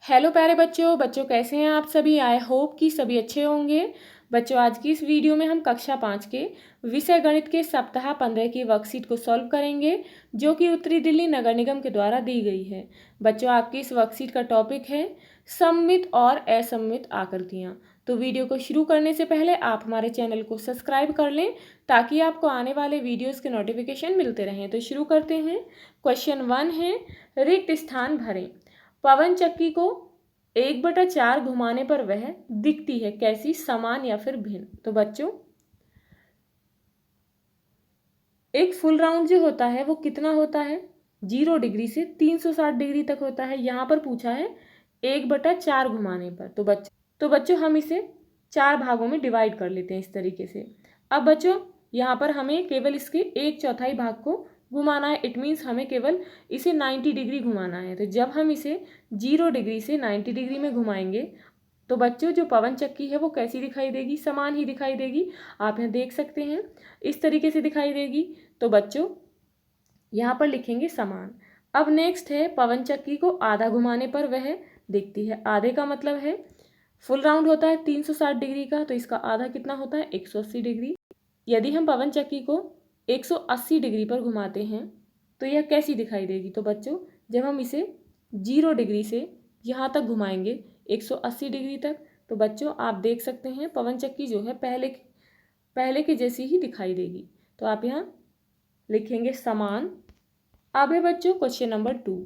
Hello प्यारे बच्चों बच्चों कैसे हैं आप सभी। आई होप कि सभी अच्छे होंगे। बच्चों आज की इस वीडियो में हम कक्षा 5 के विषय गणित के सप्ताह 15 की वर्कशीट को सॉल्व करेंगे जो कि उत्तरी दिल्ली नगर निगम के द्वारा दी गई है। बच्चों आपकी इस वर्कशीट का टॉपिक है सममित और असममित आकृतियाँ। तो वीडियो को शुरू करने से पहले आप हमारे चैनल को सब्सक्राइब कर लें ताकि आपको आने वाले वीडियोज़ के नोटिफिकेशन मिलते रहें। तो शुरू करते हैं। क्वेश्चन 1 है रिक्त स्थान भरें। पवन चक्की को 1/4 घुमाने पर वह दिखती है कैसी, समान या फिर भिन्न। तो बच्चों एक फुल राउंड जो होता है वो कितना होता है, 0 डिग्री से 360 डिग्री तक होता है। यहाँ पर पूछा है 1/4 घुमाने पर। तो बच्चों हम इसे 4 भागों में डिवाइड कर लेते हैं इस तरीके से। अब बच्चों यहाँ पर हमें केवल इसके 1/4 भाग को घुमाना है। इट मीन्स हमें केवल इसे 90 डिग्री घुमाना है। तो जब हम इसे 0 डिग्री से 90 डिग्री में घुमाएंगे तो बच्चों जो पवन चक्की है वो कैसी दिखाई देगी, समान ही दिखाई देगी। आप यहाँ देख सकते हैं इस तरीके से दिखाई देगी। तो बच्चों यहाँ पर लिखेंगे समान। अब नेक्स्ट है पवन चक्की को आधा घुमाने पर वह दिखती है। आधे का मतलब है फुल राउंड होता है 360 डिग्री का, तो इसका आधा कितना होता है 180 डिग्री। यदि हम पवन चक्की को 180 डिग्री पर घुमाते हैं तो यह कैसी दिखाई देगी। तो बच्चों जब हम इसे 0 डिग्री से यहाँ तक घुमाएंगे 180 डिग्री तक, तो बच्चों आप देख सकते हैं पवन चक्की जो है पहले के जैसी ही दिखाई देगी। तो आप यहाँ लिखेंगे समान। अब है बच्चों क्वेश्चन नंबर 2।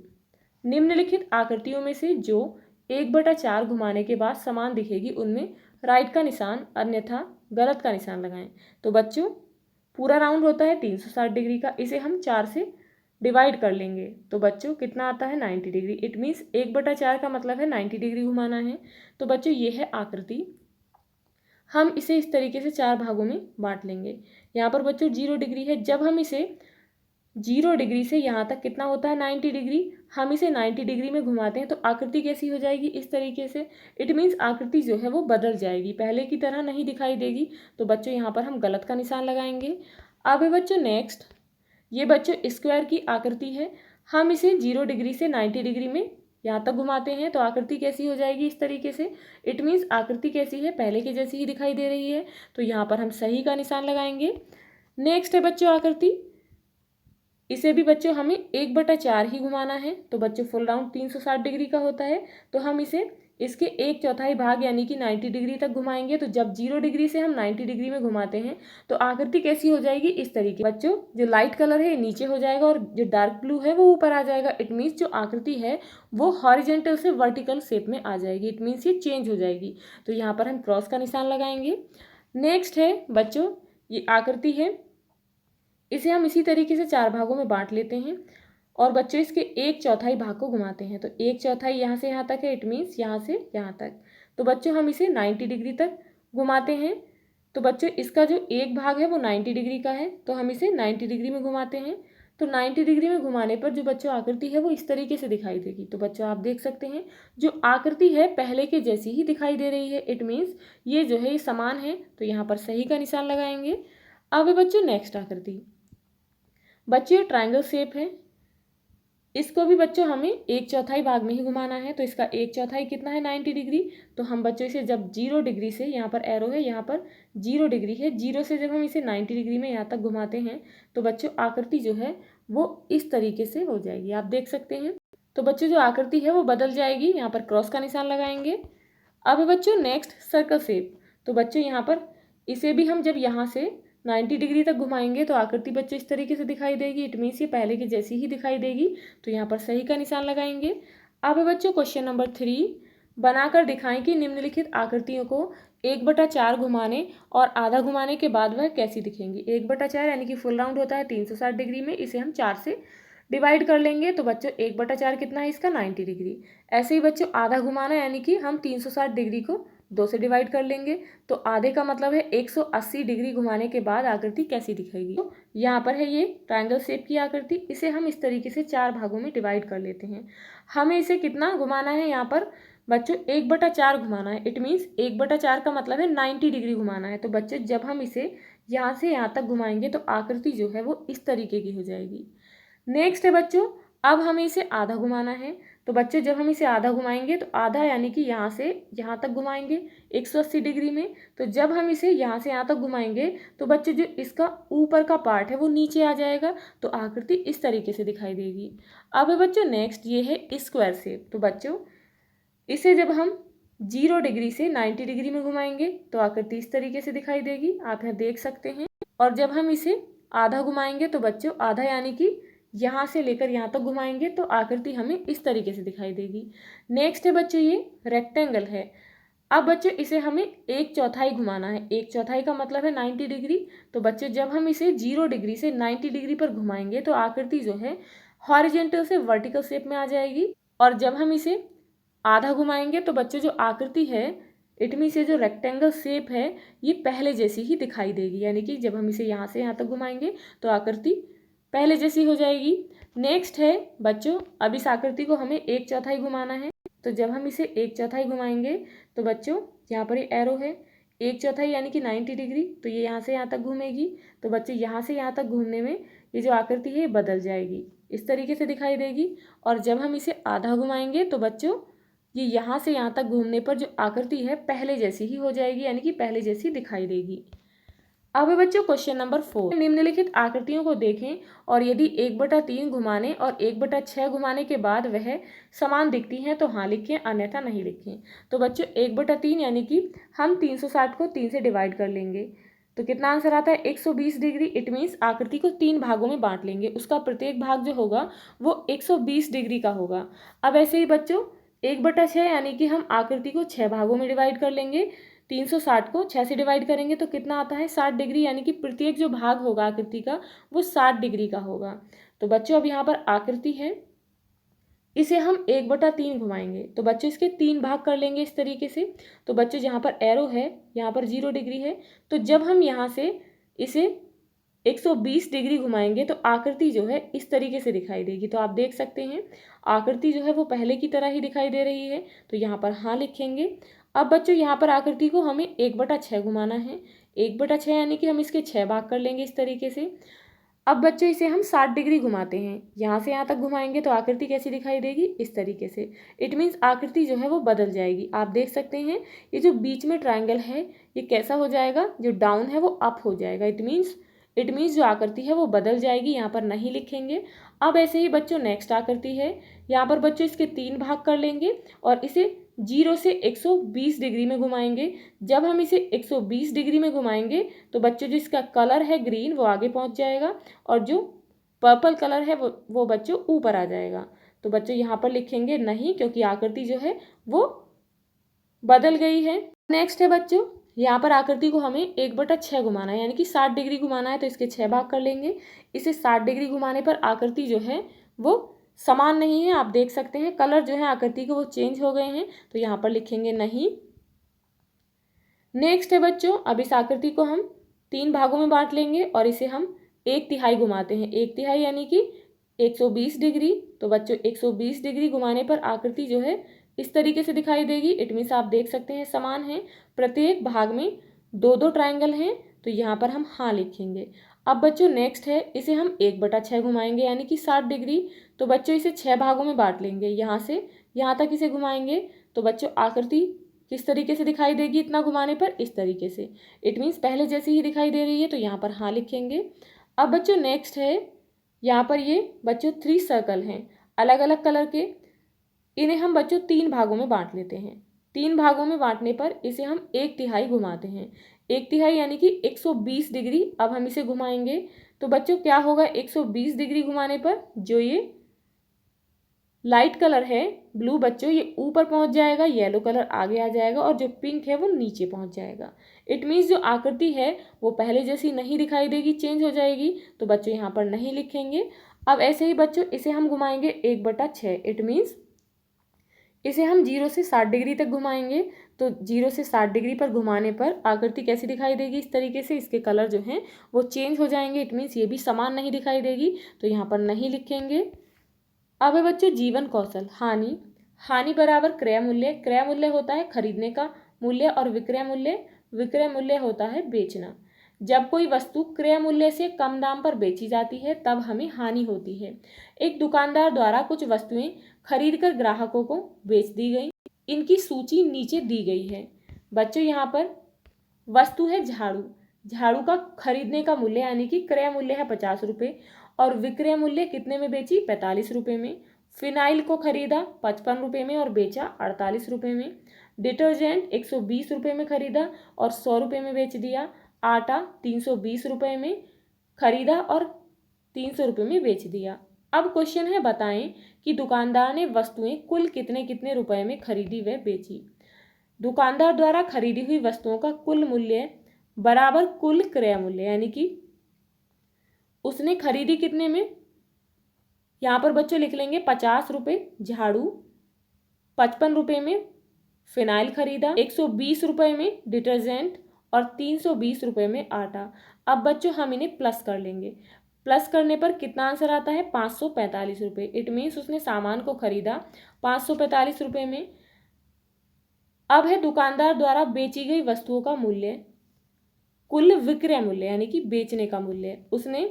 निम्नलिखित आकृतियों में से जो 1/4 घुमाने के बाद समान दिखेगी उनमें राइट का निशान अन्यथा गलत का निशान लगाएं। तो बच्चों पूरा राउंड होता है 360 डिग्री का, इसे हम 4 से डिवाइड कर लेंगे। तो बच्चों कितना आता है 90 डिग्री। इट मीन्स 1/4 का मतलब है 90 डिग्री घुमाना है। तो बच्चों ये है आकृति। हम इसे इस तरीके से 4 भागों में बांट लेंगे। यहाँ पर बच्चों 0 डिग्री है। जब हम इसे 0 डिग्री से यहाँ तक कितना होता है 90 डिग्री, हम इसे 90 डिग्री में घुमाते हैं तो आकृति कैसी हो जाएगी इस तरीके से। इट मीन्स आकृति जो है वो बदल जाएगी, पहले की तरह नहीं दिखाई देगी। तो बच्चों यहाँ पर हम गलत का निशान लगाएंगे। अब है बच्चों नेक्स्ट, ये बच्चों स्क्वायर की आकृति है। हम इसे 0 डिग्री से 90 डिग्री में यहाँ तक घुमाते हैं तो आकृति कैसी हो जाएगी इस तरीके से। इट मीन्स आकृति कैसी है, पहले के जैसी ही दिखाई दे रही है। तो यहाँ पर हम सही का निशान लगाएंगे। नेक्स्ट है बच्चों आकृति, इसे भी बच्चों हमें 1/4 ही घुमाना है। तो बच्चों फुल राउंड 360 डिग्री का होता है, तो हम इसे इसके 1/4 भाग यानी कि 90 डिग्री तक घुमाएंगे। तो जब 0 डिग्री से हम 90 डिग्री में घुमाते हैं तो आकृति कैसी हो जाएगी इस तरीके। बच्चों जो लाइट कलर है नीचे हो जाएगा और जो डार्क ब्लू है वो ऊपर आ जाएगा। इट मीन्स जो आकृति है वो हॉरिजेंटल से वर्टिकल शेप में आ जाएगी। इट मीन्स ये चेंज हो जाएगी। तो यहाँ पर हम क्रॉस का निशान लगाएंगे। नेक्स्ट है बच्चों ये आकृति है, इसे हम इसी तरीके से 4 भागों में बांट लेते हैं और बच्चों इसके 1/4 भाग को घुमाते हैं। तो 1/4 यहाँ से यहाँ तक है। इट मीन्स यहाँ से यहाँ तक। तो बच्चों हम इसे 90 डिग्री तक घुमाते हैं। तो बच्चों इसका जो एक भाग है वो 90 डिग्री का है, तो हम इसे 90 डिग्री में घुमाते हैं। तो 90 डिग्री में घुमाने पर जो बच्चों आकृति है वो इस तरीके से दिखाई देगी। तो बच्चों आप देख सकते हैं जो आकृति है पहले के जैसी ही दिखाई दे रही है। इट मीन्स ये जो है ये समान है। तो यहाँ पर सही का निशान लगाएंगे। अब है बच्चों नेक्स्ट आकृति। बच्चों ये ट्रायंगल शेप है, इसको भी बच्चों हमें 1/4 भाग में ही घुमाना है। तो इसका 1/4 कितना है 90 डिग्री। तो हम बच्चों इसे जब 0 डिग्री से, यहाँ पर एरो है, यहाँ पर 0 डिग्री है, 0 से जब हम इसे 90 डिग्री में यहाँ तक घुमाते हैं तो बच्चों आकृति जो है वो इस तरीके से हो जाएगी। आप देख सकते हैं। तो बच्चों जो आकृति है वो बदल जाएगी। यहाँ पर क्रॉस का निशान लगाएंगे। अब है बच्चों नेक्स्ट सर्कल शेप। तो बच्चों यहाँ पर इसे भी हम जब यहाँ से 90 डिग्री तक घुमाएंगे तो आकृति बच्चों इस तरीके से दिखाई देगी। इट मीन्स ये पहले की जैसी ही दिखाई देगी। तो यहाँ पर सही का निशान लगाएंगे। अब है बच्चों क्वेश्चन नंबर 3, बनाकर दिखाएं कि निम्नलिखित आकृतियों को 1/4 घुमाने और आधा घुमाने के बाद वह कैसी दिखेंगी। 1/4 यानी कि फुल राउंड होता है 360 डिग्री में, इसे हम 4 से डिवाइड कर लेंगे। तो बच्चों 1/4 कितना है इसका 90 डिग्री। ऐसे ही बच्चों आधा घुमाना यानी कि हम 360 डिग्री को 2 से डिवाइड कर लेंगे। तो आधे का मतलब है 180 डिग्री घुमाने के बाद आकृति कैसी दिखेगी। तो यहाँ पर है ये ट्रायंगल शेप की आकृति, इसे हम इस तरीके से 4 भागों में डिवाइड कर लेते हैं। हमें इसे कितना घुमाना है, यहाँ पर बच्चों 1/4 घुमाना है। इट मीन्स 1/4 का मतलब है 90 डिग्री घुमाना है। तो बच्चों जब हम इसे यहाँ से यहाँ तक घुमाएंगे तो आकृति जो है वो इस तरीके की हो जाएगी। नेक्स्ट है बच्चों अब हमें इसे आधा घुमाना है। तो बच्चों जब हम इसे आधा घुमाएंगे तो आधा यानी कि यहाँ से यहाँ तक घुमाएंगे 180 डिग्री में। तो जब हम इसे यहाँ से यहाँ तक घुमाएंगे तो बच्चों जो इसका ऊपर का पार्ट है वो नीचे आ जाएगा, तो आकृति इस तरीके से दिखाई देगी। अब बच्चों नेक्स्ट ये है स्क्वायर शेप। तो बच्चों इसे जब हम 0 डिग्री से 90 डिग्री में घुमाएंगे तो आकृति इस तरीके से दिखाई देगी, आप यहाँ देख सकते हैं। और जब हम इसे आधा घुमाएंगे तो बच्चों आधा यानी कि यहाँ से लेकर यहाँ तक घुमाएंगे तो आकृति हमें इस तरीके से दिखाई देगी। नेक्स्ट है बच्चों ये रेक्टेंगल है। अब बच्चों इसे हमें 1/4 घुमाना है। 1/4 का मतलब है 90 डिग्री। तो बच्चों जब हम इसे 0 डिग्री से 90 डिग्री पर घुमाएंगे तो आकृति जो है हॉरिजेंटल से वर्टिकल शेप में आ जाएगी। और जब हम इसे आधा घुमाएंगे तो बच्चों जो आकृति है इट मीन्स ये जो रेक्टेंगल शेप है ये पहले जैसी ही दिखाई देगी, यानी कि जब हम इसे यहाँ से यहाँ तक घुमाएंगे तो आकृति पहले जैसी हो जाएगी। नेक्स्ट है बच्चों अब इस आकृति को हमें 1/4 घुमाना है। तो जब हम इसे 1/4 घुमाएंगे तो बच्चों यहाँ पर ये एरो है 1/4 यानी कि 90 डिग्री, तो ये यहाँ से यहाँ तक घूमेगी। तो बच्चों यहाँ से यहाँ तक घूमने में ये जो आकृति है ये बदल जाएगी, इस तरीके से दिखाई देगी। और जब हम इसे आधा घुमाएंगे तो बच्चों ये यहाँ से यहाँ तक घूमने पर जो आकृति है पहले जैसी ही हो जाएगी, यानी कि पहले जैसी दिखाई देगी। अब है बच्चों क्वेश्चन नंबर 4। निम्नलिखित आकृतियों को देखें और यदि 1/3 घुमाने और 1/6 घुमाने के बाद वह समान दिखती हैं तो हाँ लिखें, अन्यथा नहीं लिखें। तो बच्चों 1/3 यानी कि हम 360 को 3 से डिवाइड कर लेंगे तो कितना आंसर आता है 120 डिग्री। इट मीन्स आकृति को 3 भागों में बांट लेंगे, उसका प्रत्येक भाग जो होगा वो 120 डिग्री का होगा। अब ऐसे ही बच्चों 1/6 यानी कि हम आकृति को 6 भागों में डिवाइड कर लेंगे। 360 को 6 से डिवाइड करेंगे तो कितना आता है 60 डिग्री, यानी कि प्रत्येक जो भाग होगा आकृति का वो 60 डिग्री का होगा। तो बच्चों अब यहाँ पर आकृति है इसे हम 1/3 घुमाएंगे तो बच्चों इसके 3 भाग कर लेंगे इस तरीके से। तो बच्चों जहाँ पर एरो है यहाँ पर 0 डिग्री है, तो जब हम यहाँ से इसे 120 डिग्री घुमाएंगे तो आकृति जो है इस तरीके से दिखाई देगी। तो आप देख सकते हैं आकृति जो है वो पहले की तरह ही दिखाई दे रही है, तो यहाँ पर हाँ लिखेंगे। अब बच्चों यहाँ पर आकृति को हमें 1/6 घुमाना है। 1/6 यानी कि हम इसके 6 भाग कर लेंगे इस तरीके से। अब बच्चों इसे हम 60 डिग्री घुमाते हैं, यहाँ से यहाँ तक घुमाएंगे तो आकृति कैसी दिखाई देगी इस तरीके से। इट मीन्स आकृति जो है वो बदल जाएगी। आप देख सकते हैं ये जो बीच में ट्रायंगल है ये कैसा हो जाएगा, जो डाउन है वो अप हो जाएगा। इट मीन्स जो आकृति है वो बदल जाएगी, यहाँ पर नहीं लिखेंगे। अब ऐसे ही बच्चों नेक्स्ट आकृति है, यहाँ पर बच्चों इसके 3 भाग कर लेंगे और इसे 0 से 120 डिग्री में घुमाएंगे। जब हम इसे 120 डिग्री में घुमाएंगे तो बच्चों जो इसका कलर है ग्रीन वो आगे पहुंच जाएगा और जो पर्पल कलर है वो बच्चों ऊपर आ जाएगा। तो बच्चों यहाँ पर लिखेंगे नहीं, क्योंकि आकृति जो है वो बदल गई है। नेक्स्ट है बच्चों यहाँ पर आकृति को हमें 1/6 घुमाना है, यानी कि 60 डिग्री घुमाना है, तो इसके 6 भाग कर लेंगे। इसे 60 डिग्री घुमाने पर आकृति जो है वो समान नहीं है। आप देख सकते हैं कलर जो है आकृति के वो चेंज हो गए हैं, तो यहाँ पर लिखेंगे नहीं। नेक्स्ट है बच्चों अब इस आकृति को हम 3 भागों में बांट लेंगे और इसे हम 1/3 घुमाते हैं। 1/3 यानी कि 120 डिग्री। तो बच्चों 120 डिग्री घुमाने पर आकृति जो है इस तरीके से दिखाई देगी। इट मीन्स आप देख सकते हैं समान है, प्रत्येक भाग में 2-2 ट्रायंगल हैं, तो यहाँ पर हम हाँ लिखेंगे। अब बच्चों नेक्स्ट है इसे हम 1/6 घुमाएंगे यानी कि 60 डिग्री। तो बच्चों इसे 6 भागों में बांट लेंगे, यहाँ से यहाँ तक इसे घुमाएंगे। तो बच्चों आकृति किस तरीके से दिखाई देगी इतना घुमाने पर, इस तरीके से। इट मीन्स पहले जैसी ही दिखाई दे रही है, तो यहाँ पर हाँ लिखेंगे। अब बच्चों नेक्स्ट है यहाँ पर ये बच्चों 3 सर्कल हैं अलग अलग कलर के, इन्हें हम बच्चों 3 भागों में बांट लेते हैं। 3 भागों में बांटने पर इसे हम 1/3 घुमाते हैं। 1/3 यानी कि 120 डिग्री। अब हम इसे घुमाएंगे तो बच्चों क्या होगा 120 डिग्री घुमाने पर जो ये लाइट कलर है ब्लू बच्चों ये ऊपर पहुंच जाएगा, येलो कलर आगे आ जाएगा और जो पिंक है वो नीचे पहुंच जाएगा। इट मीन्स जो आकृति है वो पहले जैसी नहीं दिखाई देगी, चेंज हो जाएगी। तो बच्चों यहाँ पर नहीं लिखेंगे। अब ऐसे ही बच्चों इसे हम घुमाएंगे 1/6। इट मीन्स इसे हम 0 से 60 डिग्री तक घुमाएंगे। तो 0 से 60 डिग्री पर घुमाने पर आकृति कैसी दिखाई देगी इस तरीके से, इसके कलर जो हैं वो चेंज हो जाएंगे। इट मीन्स ये भी समान नहीं दिखाई देगी, तो यहाँ पर नहीं लिखेंगे। अब है बच्चों जीवन कौशल। हानि बराबर क्रय मूल्य। क्रय मूल्य होता है खरीदने का मूल्य और विक्रय मूल्य होता है बेचना। जब कोई वस्तु क्रय मूल्य से कम दाम पर बेची जाती है तब हमें हानि होती है। एक दुकानदार द्वारा कुछ वस्तुएं खरीदकर ग्राहकों को बेच दी गई। इनकी सूची नीचे दी गई है। बच्चों यहाँ पर वस्तु है झाड़ू। झाड़ू का खरीदने का मूल्य यानी कि क्रय मूल्य है 50 रुपये और विक्रय मूल्य कितने में बेची? 45 रुपये में। फिनाइल को खरीदा 55 रुपये में और बेचा 48 रुपये में। डिटर्जेंट 120 रुपये में खरीदा और 100 रुपये में बेच दिया। आटा 320 रुपये में खरीदा और 300 रुपये में बेच दिया। अब क्वेश्चन है, बताएं कि दुकानदार ने वस्तुएं कुल कितने कितने रुपए में खरीदी व बेची। दुकानदार द्वारा खरीदी हुई वस्तुओं का कुल मूल्य बराबर कुल क्रय मूल्य, यानी कि उसने खरीदी कितने में, यहाँ पर बच्चों लिख लेंगे 50 रुपये झाड़ू, 55 रुपये में फिनाइल खरीदा, 120 रुपये में डिटर्जेंट और 320 रुपये में आटा। अब बच्चों हम इन्हें प्लस कर लेंगे। प्लस करने पर कितना आंसर आता है? 545 रुपये। इट मीन्स उसने सामान को खरीदा 545 रुपये में। अब है दुकानदार द्वारा बेची गई वस्तुओं का मूल्य, कुल विक्रय मूल्य यानी कि बेचने का मूल्य। उसने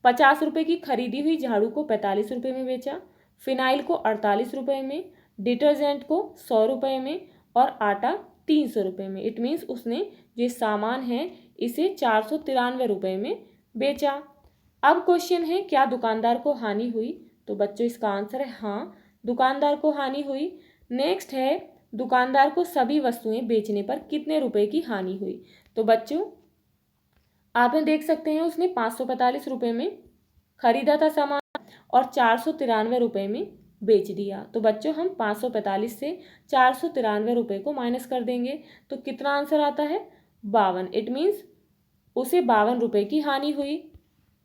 50 रुपये की खरीदी हुई झाड़ू को 45 रुपये में बेचा, फिनाइल को 48 रुपये में, डिटर्जेंट को 100 रुपये में और आटा 300 रुपये में। इट मीन्स उसने जो सामान है इसे 493 रुपये में बेचा। अब क्वेश्चन है, क्या दुकानदार को हानि हुई? तो बच्चों इसका आंसर है हाँ, दुकानदार को हानि हुई। नेक्स्ट है, दुकानदार को सभी वस्तुएं बेचने पर कितने रुपए की हानि हुई? तो बच्चों आप देख सकते हैं उसने 545 रुपये में खरीदा था सामान और 493 रुपये में बेच दिया। तो बच्चों हम 545 से 493 रुपये को माइनस कर देंगे तो कितना आंसर आता है? 52। इट मीन्स उसे 52 रुपये की हानि हुई।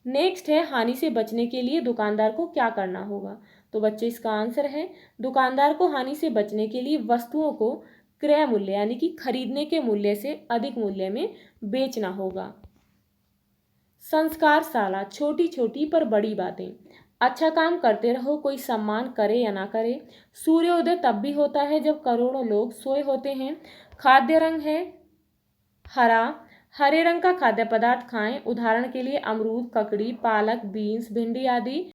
नेक्स्ट है, हानि से बचने के लिए दुकानदार को क्या करना होगा? तो बच्चों इसका आंसर है, दुकानदार को हानि से बचने के लिए वस्तुओं को क्रय मूल्य यानी कि खरीदने के मूल्य से अधिक मूल्य में बेचना होगा। संस्कारशाला, छोटी छोटी पर बड़ी बातें। अच्छा काम करते रहो, कोई सम्मान करे या ना करे। सूर्योदय तब भी होता है जब करोड़ों लोग सोए होते हैं। खाद्य रंग है हरा, हरे रंग का खाद्य पदार्थ खाएं। उदाहरण के लिए अमरूद, ककड़ी, पालक, बीन्स, भिंडी आदि।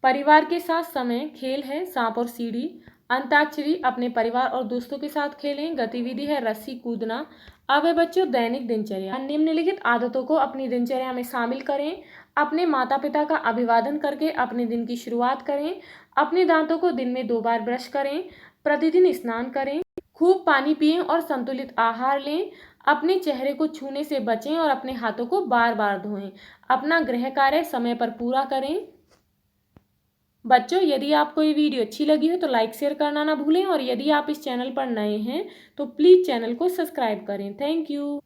परिवार के साथ समय, खेल है सांप और सीढ़ी। अंताक्षरी, अपने परिवार और दोस्तों के साथ खेलें। गतिविधि है रस्सी कूदना। अब है बच्चों दैनिक दिनचर्या। निम्नलिखित आदतों को अपनी दिनचर्या में शामिल करें। अपने माता पिता का अभिवादन करके अपने दिन की शुरुआत करें। अपने दांतों को दिन में 2 बार ब्रश करें। प्रतिदिन स्नान करें। खूब पानी पिएं और संतुलित आहार लें। अपने चेहरे को छूने से बचें और अपने हाथों को बार बार धोएं। अपना गृह कार्य समय पर पूरा करें। बच्चों यदि आपको ये वीडियो अच्छी लगी हो तो लाइक शेयर करना ना भूलें और यदि आप इस चैनल पर नए हैं तो प्लीज़ चैनल को सब्सक्राइब करें। Thank you.